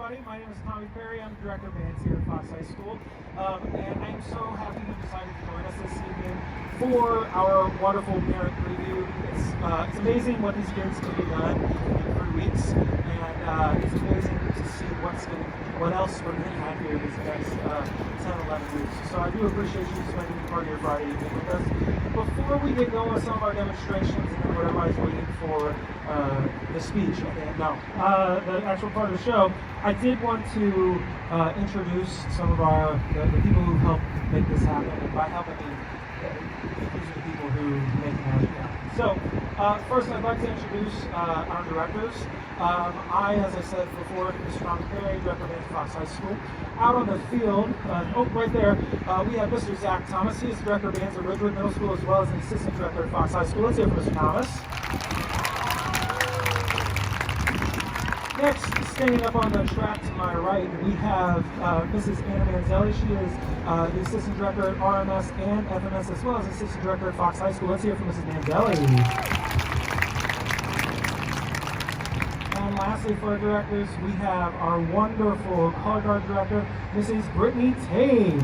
everybody. My name is Tommy Perry. I'm Director of Bands here at Fox High School. And I am so happy you decided to join us this evening for our wonderful parent preview. It's amazing what these kids can be done in 3 weeks. And it's amazing to see what else we're going to have here these next 10, 11 weeks. So I do appreciate you spending part of your Friday evening with us. Before we get going with some of our demonstrations and what everybody's waiting for, the speech, the actual part of the show, I did want to introduce some of the people who helped make this happen. And by helping me, these are the people who make magic happen. So, first I'd like to introduce our directors. As I said before, Mr. Tom Perry, Director of Bands at Fox High School. Out on the field, right there, we have Mr. Zach Thomas. He is Director of Bands at Ridgewood Middle School as well as an Assistant Director at Fox High School. Let's hear it for Mr. Thomas. Next, standing up on the track to my right, we have Mrs. Anna Manzelli. She is the Assistant Director at RMS and FMS as well as Assistant Director at Fox High School. Let's hear it from Mrs. Manzelli. And lastly, for our directors, we have our wonderful color guard director, Mrs. Brittany Tate.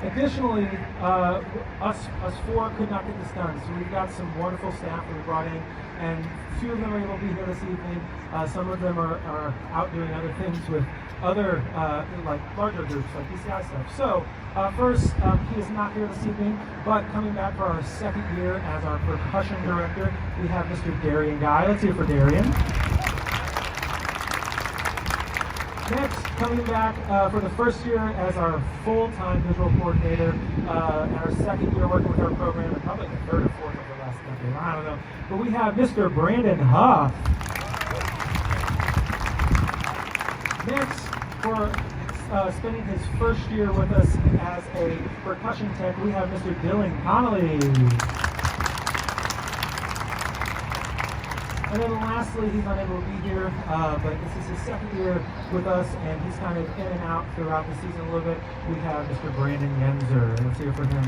Additionally, us four could not get this done, so we've got some wonderful staff that we brought in, and a few of them are able to be here this evening. Some of them are out doing other things with other, like larger groups, like PCI stuff. So, first, he is not here this evening, but coming back for our second year as our percussion director, we have Mr. Darian Guy. Let's hear it for Darian. Next, coming back for the first year as our full-time visual coordinator, and our second year working with our program, and probably the third or fourth of the last decade, I don't know. But we have Mr. Brandon Huff. Next, for spending his first year with us as a percussion tech, we have Mr. Dylan Connolly. And then lastly, he's unable to be here, but this is his second year with us, and he's kind of in and out throughout the season a little bit. We have Mr. Brandon Yenzer. Let's hear it for him.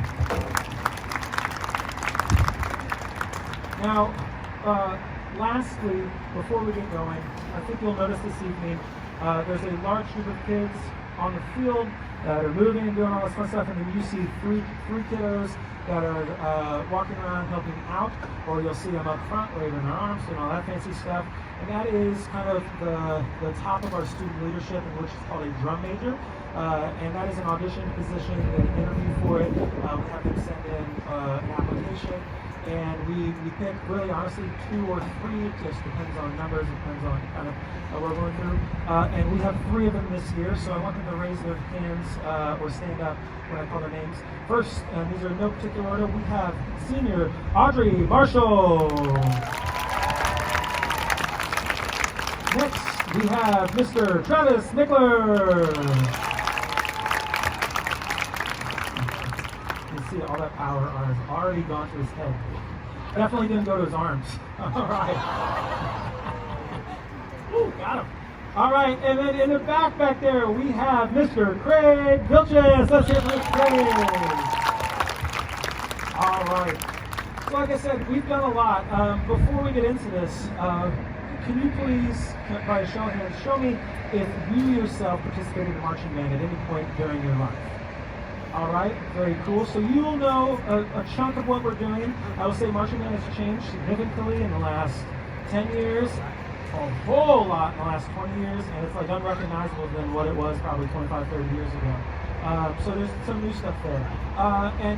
Now, lastly, before we get going, I think you'll notice this evening, there's a large group of kids on the field that are moving and doing all this fun stuff, and then you see three kiddos that are walking around helping out, or you'll see them up front waving their arms and all that fancy stuff. And that is kind of the top of our student leadership, in which is called a drum major. And that is an audition position, an interview for it. We have them send in an application, and we pick really honestly 2 or 3. It just depends on numbers, it depends on kind of what we're going through. And we have 3 of them this year, so I want them to raise their hands or stand up when I call their names. First, these are in no particular order. We have senior Audrey Marshall. Next, we have Mr. Travis Nickler. You see all that power has already gone to his head. Definitely didn't go to his arms. All right. Ooh, got him. All right, and then in the back there, we have Mr. Craig Vilches. Let's hear it for Craig. All right. So like I said, we've done a lot. Before we get into this, can you please, by a show of hands, show me if you yourself participated in marching band at any point during your life? All right, very cool. So you will know a chunk of what we're doing. I will say marching band has changed significantly in the last 10 years. A whole lot in the last 20 years, and it's like unrecognizable than what it was probably 25, 30 years ago. So there's some new stuff there. And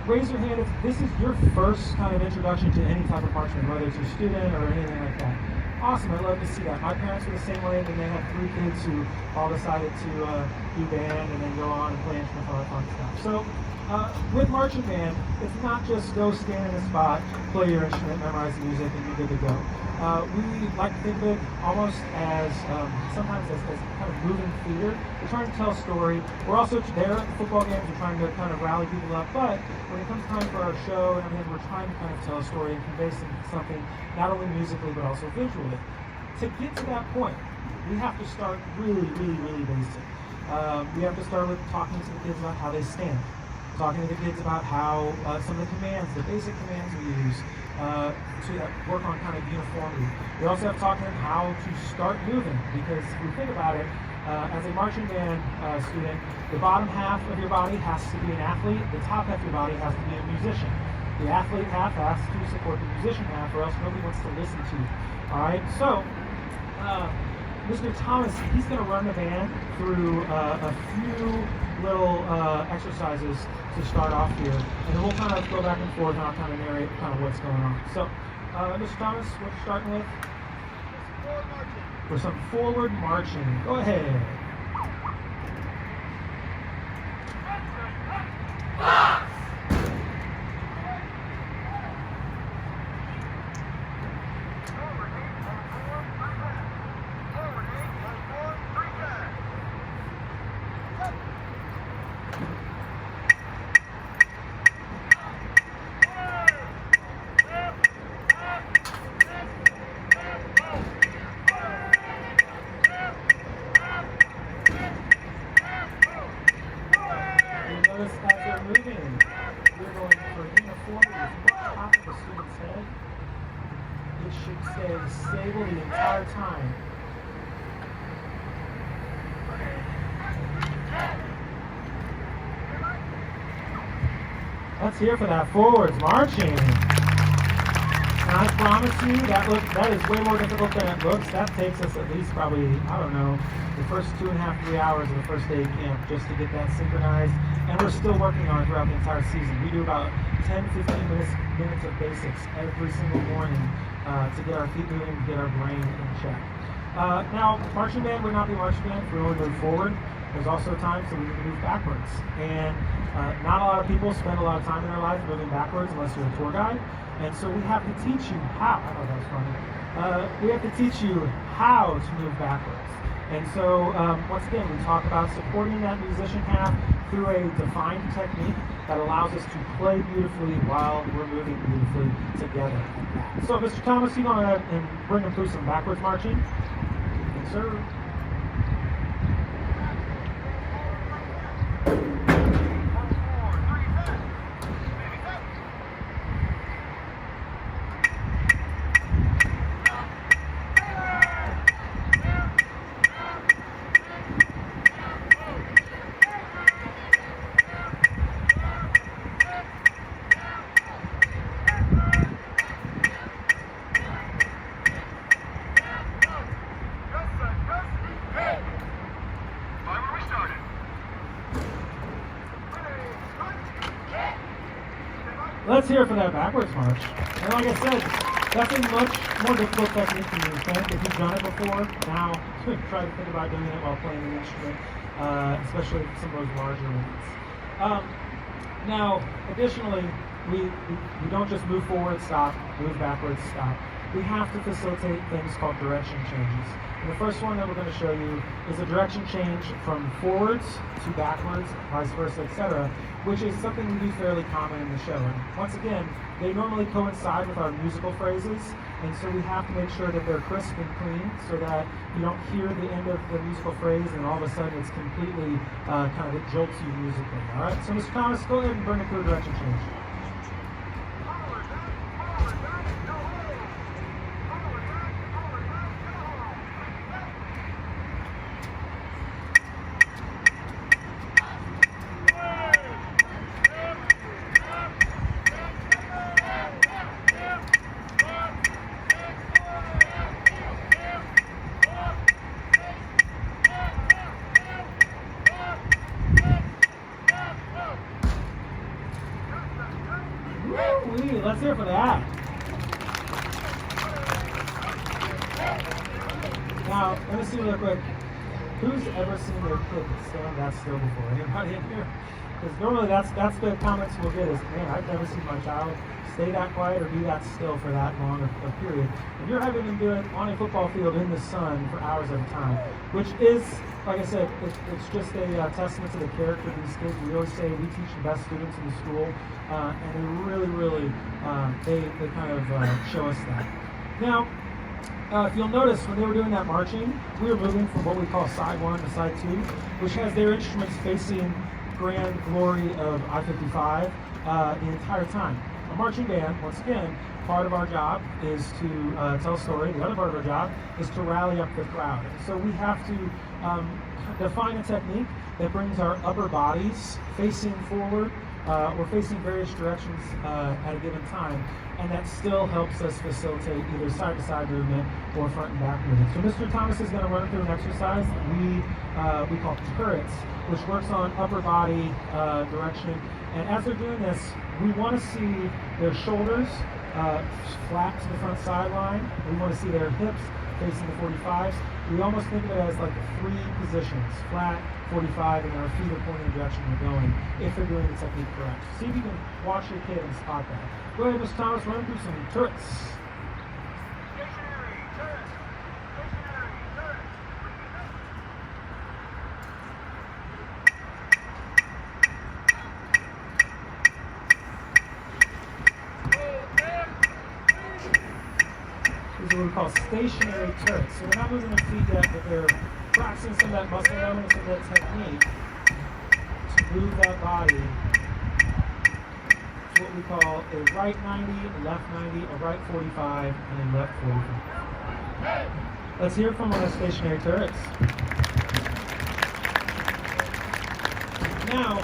raise your hand if this is your first kind of introduction to any type of marching, whether it's your student or anything like that. Awesome, I love to see that. My parents were the same way, and they had 3 kids who all decided to do band and then go on and play instruments, all that fun stuff. So with marching band, it's not just go stand in a spot, play your instrument, memorize the music, and you're good to go. We like to think of it almost as sometimes as kind of moving theater. We're trying to tell a story. We're also there at the football games. We're trying to kind of rally people up. But when it comes time for our show and everything, we're trying to kind of tell a story and convey something not only musically but also visually. To get to that point, we have to start really, really, really basic. We have to start with talking to the kids about how they stand. Talking to the kids about how some of the commands, the basic commands we use, to work on kind of uniformity. We also have taught him how to start moving, because if you think about it, as a marching band student, the bottom half of your body has to be an athlete, the top half of your body has to be a musician. The athlete half has to support the musician half, or else nobody wants to listen to you. All right, so Mr. Thomas, he's going to run the band through a few little exercises to start off here, and then we'll kind of go back and forth, and I'll kind of narrate kind of what's going on. So, Mr. Thomas, what you're starting with? For some forward marching. Go ahead. Notice as they're moving, you're going for uniformity from the top of the student's head. It should stay stable the entire time. Let's hear for that forwards marching. And I promise you, that is way more difficult than it looks. That takes us at least probably, I don't know, the first 2.5, 3 hours of the first day of camp just to get that synchronized. And we're still working on it throughout the entire season. We do about 10, 15 minutes of basics every single morning to get our feet moving, to get our brain in check. Now, marching band would not be marching band if we only move forward. There's also times that we need to move backwards. And not a lot of people spend a lot of time in their life moving backwards unless you're a tour guide. And so we have to teach you how. I thought that was funny. We have to teach you how to move backwards. And so, once again, we talk about supporting that musician half through a defined technique that allows us to play beautifully while we're moving beautifully together. So, Mr. Thomas, you want to bring them through some backwards marching? Yes, sir. Let's hear it for that backwards march. And like I said, that's a much more difficult technique than you think. If you've done it before, now try to think about doing it while playing an instrument, especially some of those larger ones. Now, additionally, we don't just move forward, stop, move backwards, stop. We have to facilitate things called direction changes. And the first one that we're going to show you is a direction change from forwards to backwards, vice versa, etc., which is something we do fairly common in the show. And once again, they normally coincide with our musical phrases, and so we have to make sure that they're crisp and clean so that you don't hear the end of the musical phrase and all of a sudden it's completely it jolts you musically. All right, so Mr. Thomas, go ahead and bring it through a direction change. Let's hear it for that. Now, let me see real quick. Who's ever seen their kid stand that still before? Anybody in here? Because normally that's the comments we'll get is, man, I've never seen my child stay that quiet or be that still for that long a period. And you're having them do it on a football field in the sun for hours at a time, which is, like I said, it's just a testament to the character of these kids. We always say we teach the best students in the school, and they really, they kind of show us that. Now, if you'll notice, when they were doing that marching, we were moving from what we call side 1 to side 2, which has their instruments facing grand glory of I-55 the entire time. A marching band, once again, part of our job is to tell a story. The other part of our job is to rally up the crowd. So we have to define a technique that brings our upper bodies facing forward or facing various directions at a given time, and that still helps us facilitate either side-to-side movement or front and back movement. So Mr. Thomas is going to run through an exercise that we call turrets, which works on upper body direction. And as they're doing this, we want to see their shoulders flat to the front sideline. We want to see their hips facing the 45s. We almost think of it as like 3 positions: flat, 45, and our feet are pointing in the direction we're going, if they're doing the technique correct. See if you can watch your kid and spot that. Go ahead, Mr. Thomas, run through some turrets. These are what we call stationary turrets. So they're not moving their feet yet, but they're practicing some of that muscle memory, some of that technique to move that body. It's what we call a right 90, a left 90, a right 45, and a left 45. Let's hear from one of the stationary turrets. Now,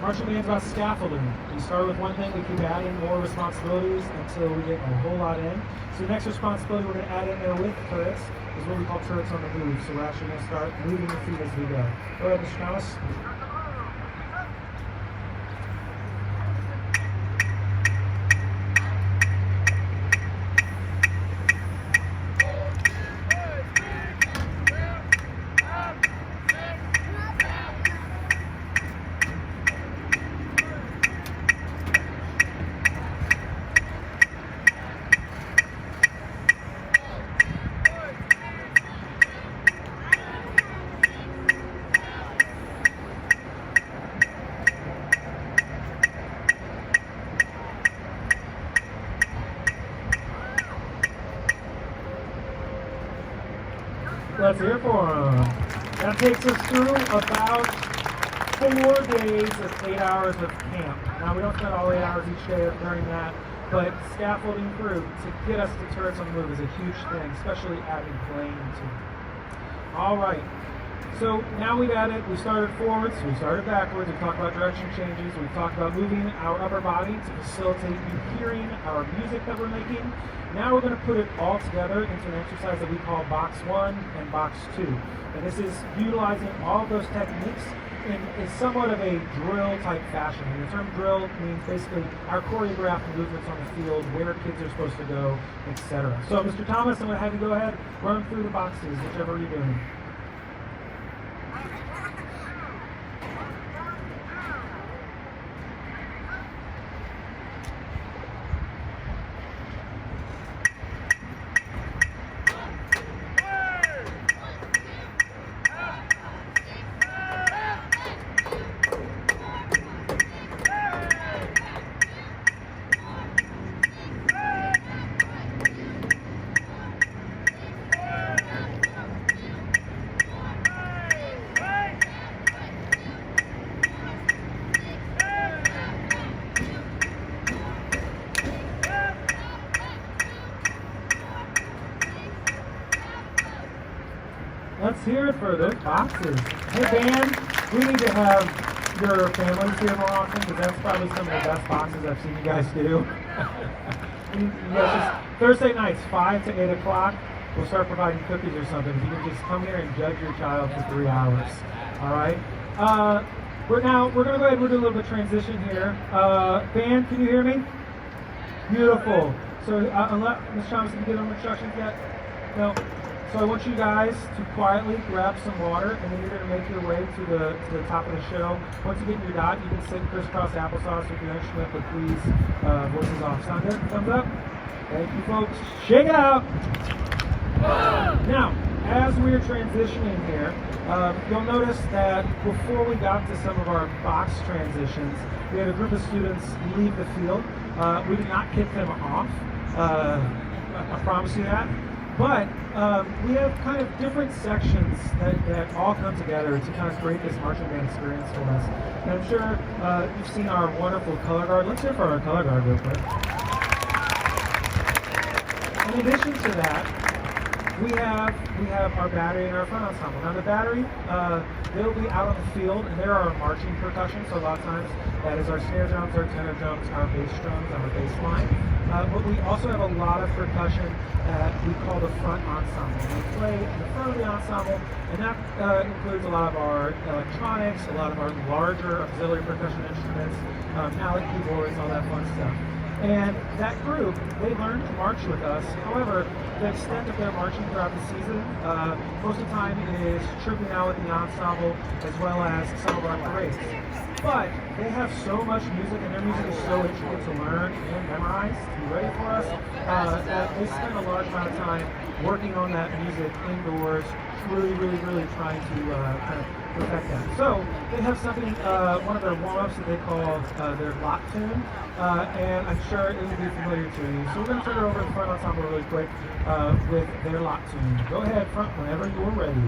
marching band's about scaffolding. We start with one thing, we keep adding more responsibilities until we get a whole lot in. So the next responsibility we're going to add in there with turrets is what we call turrets on the move. So we're actually going to start moving the feet as we go. Go ahead, Mr. Thomas. Let's hear for him. That takes us through about 4 days of 8 hours of camp. Now, we don't spend all 8 hours each day during that, but scaffolding through to get us to turrets on the move is a huge thing, especially adding playing to it. All right. So now we started forwards, we started backwards, we talked about direction changes, we talked about moving our upper body to facilitate you hearing our music that we're making. Now we're going to put it all together into an exercise that we call box 1 and box 2. And this is utilizing all of those techniques in somewhat of a drill type fashion. And the term drill means basically our choreographed movements on the field, where kids are supposed to go, etc. So Mr. Thomas, I'm going to have you go ahead, run through the boxes, whichever you're doing. Let's hear it for those boxes. Hey band, we need to have your families here more often, because that's probably some of the best boxes I've seen you guys do. you guys just, Thursday nights, 5 to 8 o'clock, we'll start providing cookies or something. You can just come here and judge your child for 3 hours. All right? We're going to go ahead and we're doing a little bit of transition here. Band, can you hear me? Beautiful. So, unless Ms. Thomas, can you give them instructions yet? No. So I want you guys to quietly grab some water, and then you're going to make your way to the top of the show. Once you get in your dot, you can sit crisscross applesauce with your instrument, but please, voices off. Sound good? Thumbs up? Thank you, folks. Shake it out! Now, as we're transitioning here, you'll notice that before we got to some of our box transitions, we had a group of students leave the field. We did not kick them off. I promise you that. But we have kind of different sections that all come together to kind of create this marching band experience for us. And I'm sure you've seen our wonderful color guard. Let's hear for our color guard real quick. In addition to that, we have our battery and our front ensemble. Now the battery, they'll be out on the field, and there are marching percussion. So a lot of times that is our snare drums, our tenor drums, our bass drums, our bass line. But we also have a lot of percussion that we call the front ensemble. We play in the front of the ensemble, and that includes a lot of our electronics, a lot of our larger auxiliary percussion instruments, mallet keyboards, all that fun stuff. And that group, they learn to march with us. However, the extent of their marching throughout the season, most of the time is trooping out with the ensemble as well as some of our parades. But they have so much music, and their music is so intricate to learn and memorize to be ready for us, that they spend a large amount of time working on that music indoors, really trying to kind of perfect that. So they have something, one of their warm-ups that they call their block tune, and I'm sure it will be familiar to you. So we're going to turn it over to the front ensemble really quick with their lock tune. Go ahead, front, whenever you're ready.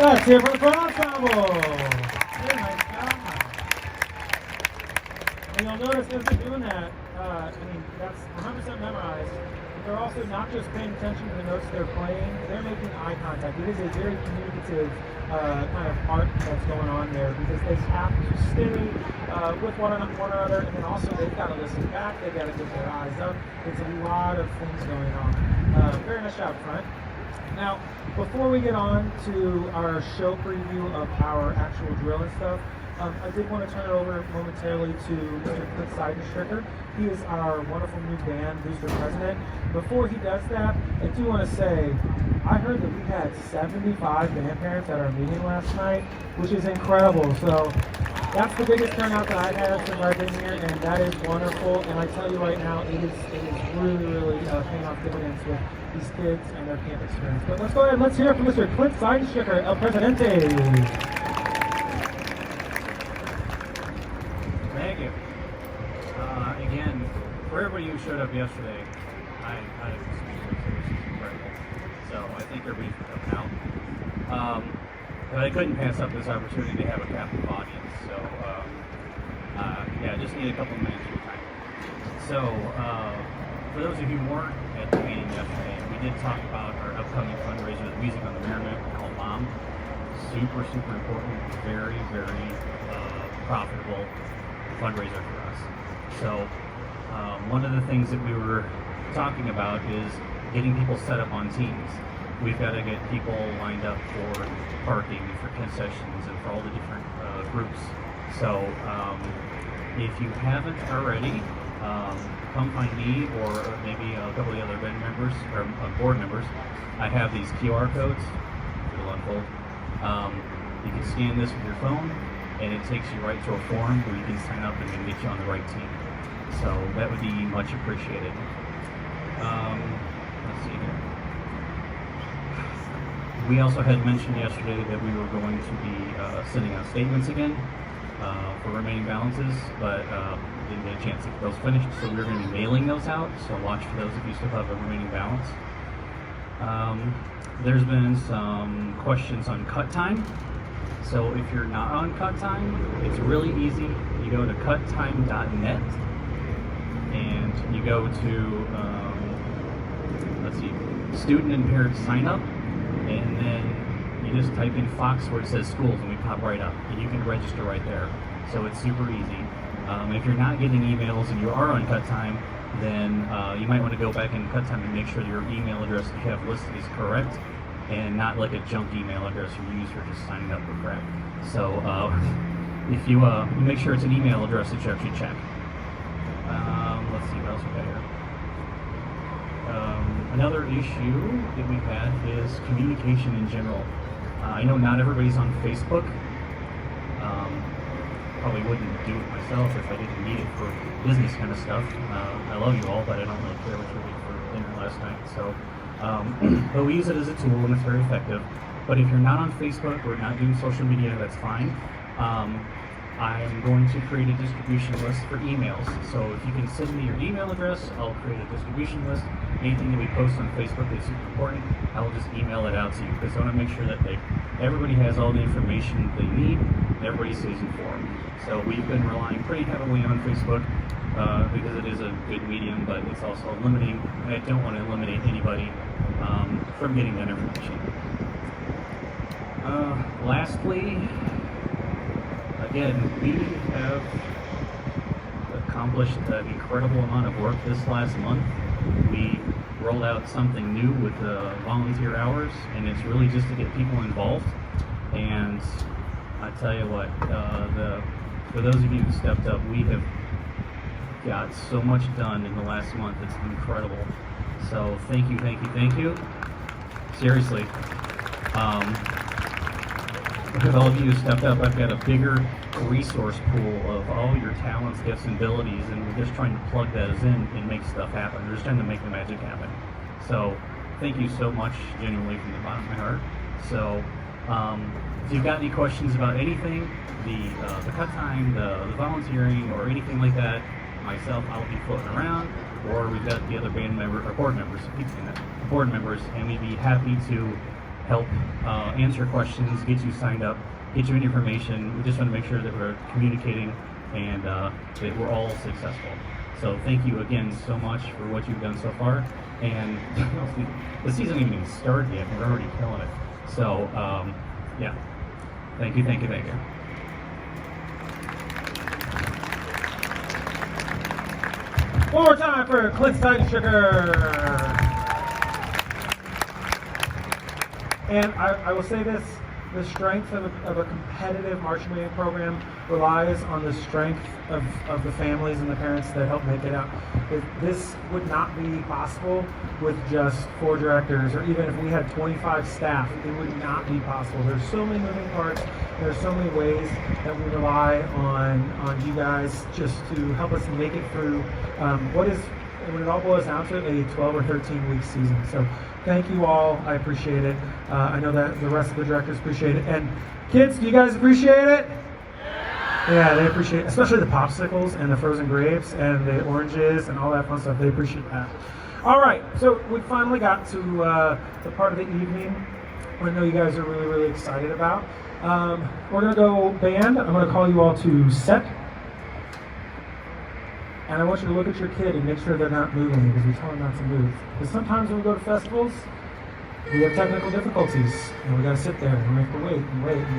Let's hear for the front ensemble. Very nice job. And you'll notice as they're doing that, that's 100% memorized. But they're also not just paying attention to the notes they're playing, they're making eye contact. It is a very communicative kind of art that's going on there, because they have to stay with one another, and then also they've got to listen back, they've got to get their eyes up. It's a lot of things going on. Very nice job, front. Now, before we get on to our show preview of our actual drill and stuff, I did want to turn it over momentarily to Mr. Cliff Seidenstricker. He is our wonderful new band booster president. Before he does that, I do want to say, I heard that we had 75 band parents at our meeting last night, which is incredible. So that's the biggest turnout that I've had since I've been here, and that is wonderful. And I tell you right now, it is really paying off dividends with these kids and their camp experience. But let's go ahead and let's hear it from Mr. Cliff Seidenstricker, El Presidente. Thank you. Again, for everybody who showed up yesterday, I was incredible. So I think everybody's coming out. But I couldn't pass up this opportunity to have a captive audience. So yeah, just need a couple of minutes of your time. So for those of you who weren't at the meeting yesterday, we did talk about our upcoming fundraiser, the Music on the Merrimack called Mom. Super, super important, very, very profitable fundraiser for us. So one of the things that we were talking about is getting people set up on teams. We've got to get people lined up for parking, for concessions, and for all the different groups. So if you haven't already, come find me or maybe a couple of the other members or board members. I have these QR codes. It'll unfold. You can scan this with your phone, and it takes you right to a form where you can sign up and then get you on the right team. So that would be much appreciated. Let's see here. We also had mentioned yesterday that we were going to be sending out statements again for remaining balances, but didn't get a chance to get those finished, so we're going to be mailing those out, so watch for those if you still have a remaining balance. There's been some questions on cut time. So if you're not on cut time, it's really easy. You go to cuttime.net and you go to, let's see, student and parent sign up, and then you just type in Fox where it says schools and we pop right up, and you can register right there. So it's super easy. If you're not getting emails and you are on cut time, then you might want to go back in cut time and make sure that your email address that you have listed is correct and not like a junk email address you use for just signing up for crap. So if you make sure it's an email address that you actually check. Let's see what else we got here. Another issue that we've had is communication in general. I know not everybody's on Facebook. Probably wouldn't do it myself if I didn't need it for business kind of stuff. I love you all, but I don't really care what you did for dinner last night. So, but we use it as a tool and it's very effective. But if you're not on Facebook or not doing social media, that's fine. I'm going to create a distribution list for emails. So if you can send me your email address, I'll create a distribution list. Anything that we post on Facebook that's super important, I will just email it out to you because I want to make sure that everybody has all the information they need and everybody stays informed. So we've been relying pretty heavily on Facebook because it is a good medium, but it's also limiting. I don't want to eliminate anybody from getting that information. Lastly, again, we have accomplished an incredible amount of work this last month. We rolled out something new with volunteer hours, and it's really just to get people involved. And I tell you what, for those of you who stepped up, we have got so much done in the last month. It's incredible. So thank you, thank you, thank you. Seriously. Because all of you who stepped up, I've got a bigger resource pool of all your talents, gifts, and abilities, and we're just trying to plug those in and make stuff happen. We're just trying to make the magic happen. So thank you so much, genuinely, from the bottom of my heart. So if you've got any questions about anything, the cut time, the volunteering, or anything like that, myself, I'll be floating around, or we've got the other band member or board members, board members, and we'd be happy to help answer questions, get you signed up, get you information. We just want to make sure that we're communicating and that we're all successful. So thank you again so much for what you've done so far. And the season hasn't even started yet, we're already killing it. So yeah, thank you, thank you, thank you. One more time for Clint Steinsugar. And I will say this, the strength of a competitive marching band program relies on the strength of the families and the parents that help make it out. This would not be possible with just 4 directors, or even if we had 25 staff, it would not be possible. There's so many moving parts, there's so many ways that we rely on you guys just to help us make it through when it all boils down to it, a 12 or 13 week season. So thank you all. I appreciate it. I know that the rest of the directors appreciate it. And kids, do you guys appreciate it? Yeah, they appreciate it, especially the popsicles and the frozen grapes and the oranges and all that fun stuff. They appreciate that. All right, so we finally got to the part of the evening I know you guys are really, really excited about. We're going to go band. I'm going to call you all to set. And I want you to look at your kid and make sure they're not moving because we tell them not to move. Because sometimes when we go to festivals, we have technical difficulties and we got to sit there and we have to wait and wait and wait.